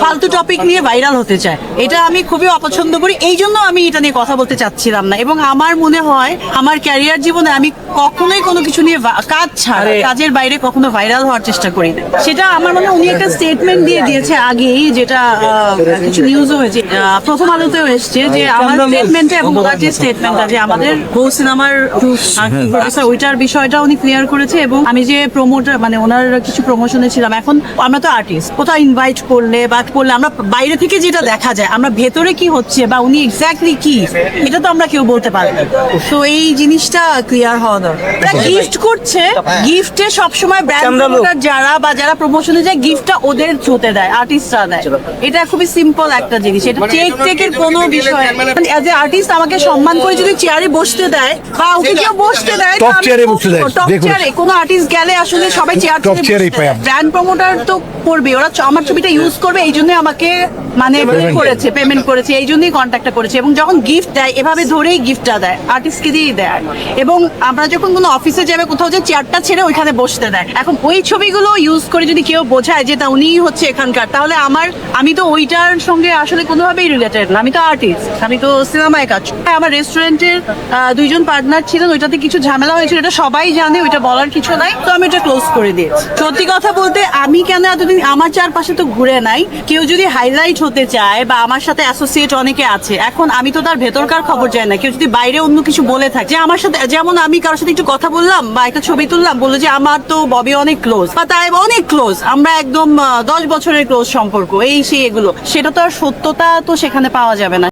ফালতু টপিক নিয়ে ভাইরাল হতে চায়। এটা আমি খুবই অপছন্দ করি, এই জন্য আমি এটা নিয়ে কথা বলতে চাচ্ছিলাম না। এবং আমার মনে হয় আমার ক্যারিয়ার জীবনে আমি কখনোই কোনো কিছু নিয়ে কাজ ছাড়া, কাজের বাইরে কখনো ভাইরাল হওয়ার চেষ্টা করি না। সেটা আমার মনে হয় উনি একটা স্টেটমেন্ট দিয়ে দিয়েছে আগেই, যেটা কিছু নিউজও হয়েছে, প্রথম আলোতেও এসছে, যে আমার স্টেটমেন্টে এবং ওনার যে স্টেটমেন্টটা যে আমাদের গো সিনেমার প্রডিউসার, ওইটার বিষয়টা উনি ক্লিয়ার করেছে। এবং আমি যে প্রমোটার, মানে ওনার কিছু প্রমোশনে ছিলাম, এখন আমরা তো আর্টিস্ট, কোথাও ইনভাইট করলে বা করলে আমরা বাইরে থেকে যেটা দেখা যায়, আমরা ভেতরে কি হচ্ছে বা উনি এক্স্যাক্টলি কি, এটা তো আমরা কেউ বলতে পারি না। তো এই জিনিসটা ক্লিয়ার হওয়া দরকার। গিফট করছে, গিফটে সবসময় ব্র্যান্ড প্রমোটার যারা বা যারা প্রমোশনে যায়, গিফটটা ওদের থ্রুতে দেয়, আর্টিস্টরা দেয়। এটা খুবই সিম্পল একটা জিনিস, এটা চেক টেকের কোনো বিষয়। মানে অ্যাজ এ আর্টিস্ট আমাকে সম্মান করে যদি চেয়ারে বসতে দেয় বা ওকে কেউ বসতে দেয়, টপ চেয়ারে বসতে দেয়, টপ চেয়ারে কোনো আর্টিস্ট গেলে আসলে সবাই চেয়ার টপ চেয়ারেই পাই। ব্র্যান্ড প্রমোটার তো করবে, ওরা আমার ছবিটা ইউজ করবে, এই জন্য আমাকে মানে পেমেন্ট করেছে, এই জন্যই কন্ট্যাক্টটা করেছে। এবং যখন গিফট দেয় এভাবে ধরেই গিফটটা দেয়, আর্টিস্টকে দিয়েই দেয়। এবং আমরা যখন কোনো অফিসে যাবে, কোথাও যে চেয়ারটা ছেড়ে ওইখানে বসতে দেয়। এখন ওই ছবিগুলো ইউজ করে যদি কেউ বোঝায় যে তা উনিই হচ্ছে এখানকার, তাহলে আমি তো ওইটার সঙ্গে আসলে কোনোভাবেই রিলেটেড না। আমি তো আর্টিস্ট, আমি তো সিনেমায় কাজ করি। আমার রেস্টুরেন্টের দুইজন পার্টনার ছিলেন, ওইটাতে কিছু ঝামেলা হয়েছিল, এটা সবাই জানে, ওইটা বলার কিছু নাই, তো আমি এটা ক্লোজ করে দিয়েছি। সত্যি কথা বলতে আমি কেন এতদিন আমার চারপাশে তো ঘুরে নাই, কেউ যদি হাইলাইট হতে চায় বা আমার সাথে অ্যাসোসিয়েট অনেকে আছে, এখন আমি তো তার ভেতরকার খবর জানি না। কেউ যদি বাইরে অন্য কিছু বলে থাকে যে আমার সাথে, যেমন আমি কারোর সাথে একটু কথা বললাম বা একটা ছবি তুললাম, বললো যে আমার তো ববি অনেক ক্লোজ বা তাই অনেক ক্লোজ, আমরা একদম 10 বছরের ক্লোজ সম্পর্ক, এই সেই এগুলো, সেটা তো আর সত্যতা তো সেখানে পাওয়া যাবে না।